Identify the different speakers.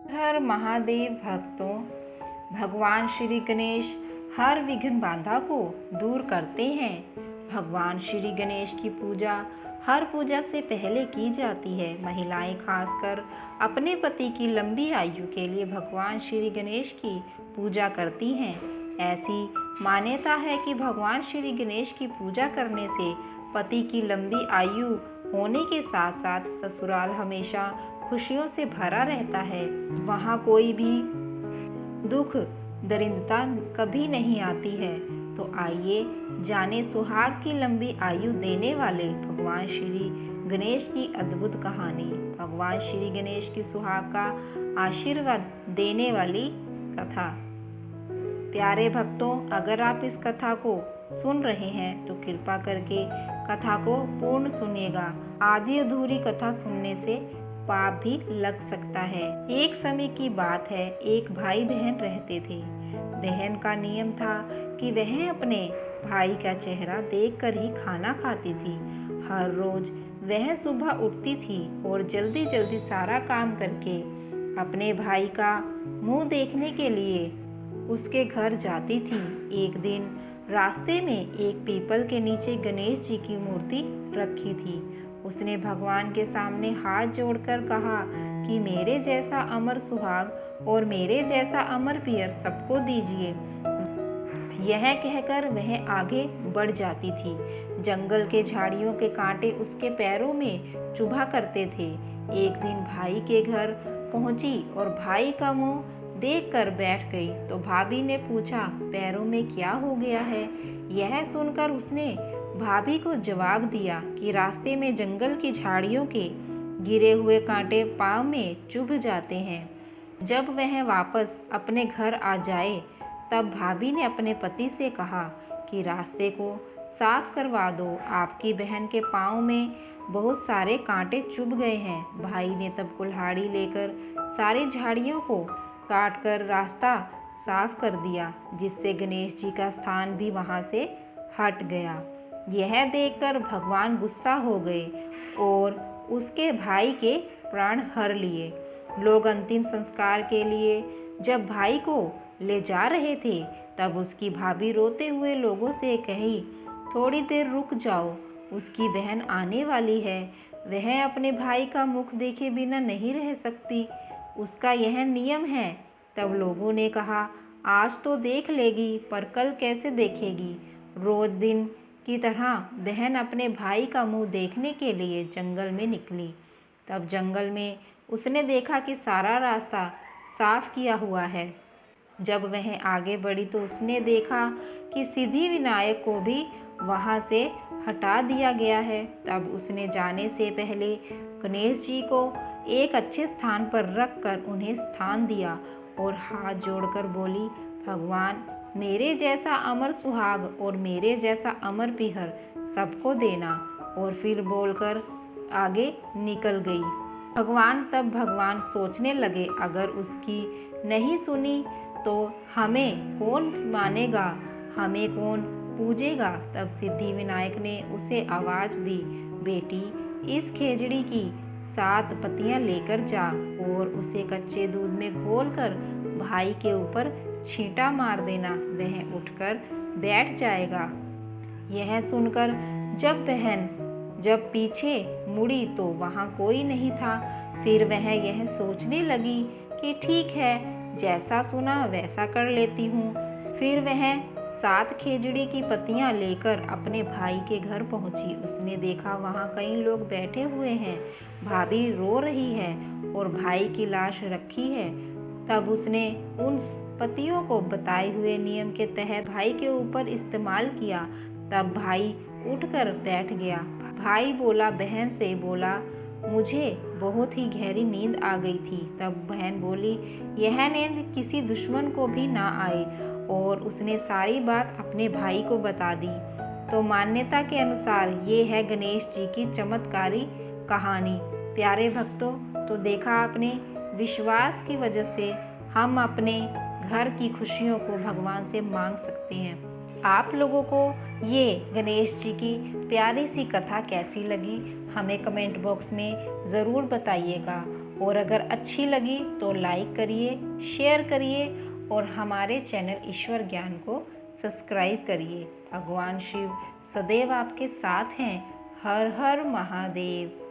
Speaker 1: हर महादेव भक्तों, भगवान श्री गणेश हर विघ्न बाधा को दूर करते हैं। भगवान श्री गणेश की पूजा हर पूजा से पहले की जाती है। महिलाएं खासकर अपने पति की लंबी आयु के लिए भगवान श्री गणेश की पूजा करती हैं। ऐसी मान्यता है कि भगवान श्री गणेश की पूजा करने से पति की लंबी आयु होने के साथ साथ ससुराल हमेशा खुशियों से भरा रहता है। वहाँ कोई भी दुख दरिद्रता कभी नहीं आती है। तो आइए जाने सुहाग की लंबी आयु देने वाले भगवान श्री गणेश की अद्भुत कहानी। भगवान श्री गणेश की सुहाग का आशीर्वाद देने वाली कथा। प्यारे भक्तों, अगर आप इस कथा को सुन रहे हैं तो कृपा करके कथा को पूर्ण सुनिएगा। आधी अधूरी कथा सुनने से पाप भी लग सकता है। एक समय की बात है, एक भाई बहन रहते थे। बहन का नियम था कि वह अपने भाई का चेहरा देखकर ही खाना खाती थी। हर रोज वह सुबह उठती थी और जल्दी जल्दी सारा काम करके अपने भाई का मुंह देखने के लिए उसके घर जाती थी। एक दिन रास्ते में एक पीपल के नीचे गणेश जी की मूर्ति रखी थी। उसने भगवान के सामने हाथ जोड़कर कहा कि मेरे जैसा अमर सुहाग और मेरे जैसा अमर पियर सबको दीजिए। यह कहकर वह आगे बढ़ जाती थी। जंगल के झाड़ियों के कांटे उसके पैरों में चुभा करते थे। एक दिन भाई के घर पहुंची और भाई का मुंह देखकर बैठ गई तो भाभी ने पूछा, पैरों में क्या हो गया है? यह सुनकर उसने भाभी को जवाब दिया कि रास्ते में जंगल की झाड़ियों के गिरे हुए कांटे पाँव में चुभ जाते हैं। जब वह वापस अपने घर आ जाए तब भाभी ने अपने पति से कहा कि रास्ते को साफ करवा दो, आपकी बहन के पाँव में बहुत सारे कांटे चुभ गए हैं। भाई ने तब कुल्हाड़ी लेकर सारी झाड़ियों को काट कर रास्ता साफ कर दिया, जिससे गणेश जी का स्थान भी वहां से हट गया। यह देखकर भगवान गुस्सा हो गए और उसके भाई के प्राण हर लिए। लोग अंतिम संस्कार के लिए जब भाई को ले जा रहे थे तब उसकी भाभी रोते हुए लोगों से कही, थोड़ी देर रुक जाओ, उसकी बहन आने वाली है। वह अपने भाई का मुख देखे बिना नहीं रह सकती, उसका यह नियम है। तब लोगों ने कहा, आज तो देख लेगी पर कल कैसे देखेगी। रोज दिन की तरह बहन अपने भाई का मुंह देखने के लिए जंगल में निकली। तब जंगल में उसने देखा कि सारा रास्ता साफ किया हुआ है। जब वह आगे बढ़ी तो उसने देखा कि सिद्धि विनायक को भी वहां से हटा दिया गया है। तब उसने जाने से पहले गणेश जी को एक अच्छे स्थान पर रखकर उन्हें स्थान दिया और हाथ जोड़कर बोली, भगवान मेरे जैसा अमर सुहाग और मेरे जैसा अमर पिहर सबको देना। और फिर बोलकर आगे निकल गई। भगवान सोचने लगे, अगर उसकी नहीं सुनी तो हमें कौन मानेगा, हमें कौन पूजेगा। तब सिद्धि विनायक ने उसे आवाज दी, बेटी इस खेजड़ी की 7 पत्तियां लेकर जा और उसे कच्चे दूध में घोलकर भाई के ऊपर छींटा मार देना, वह उठकर बैठ जाएगा। यह सुनकर जब पीछे मुड़ी तो वहां कोई नहीं था। फिर वह यह सोचने लगी कि ठीक है, जैसा सुना वैसा कर लेती हूँ। फिर वह 7 खेजड़ी की पत्तियां लेकर अपने भाई के घर पहुंची। उसने देखा वहां कई लोग बैठे हुए हैं, भाभी रो रही है और भाई की लाश रखी है। तब उसने उन पत्तियों को बताए हुए नियम के तहत भाई के ऊपर इस्तेमाल किया। तब भाई उठकर बैठ गया। भाई बोला, बहन से बोला, मुझे बहुत ही गहरी नींद आ गई थी। तब बहन बोली, यह नींद किसी दुश्मन को भी ना आए। और उसने सारी बात अपने भाई को बता दी। तो मान्यता के अनुसार ये है गणेश जी की चमत्कारी कहानी। प्यारे भक्तों, तो देखा आपने, विश्वास की वजह से हम अपने घर की खुशियों को भगवान से मांग सकते हैं। आप लोगों को ये गणेश जी की प्यारी सी कथा कैसी लगी, हमें कमेंट बॉक्स में ज़रूर बताइएगा। और अगर अच्छी लगी तो लाइक करिए, शेयर करिए और हमारे चैनल ईश्वर ज्ञान को सब्सक्राइब करिए। भगवान शिव सदैव आपके साथ हैं। हर हर महादेव।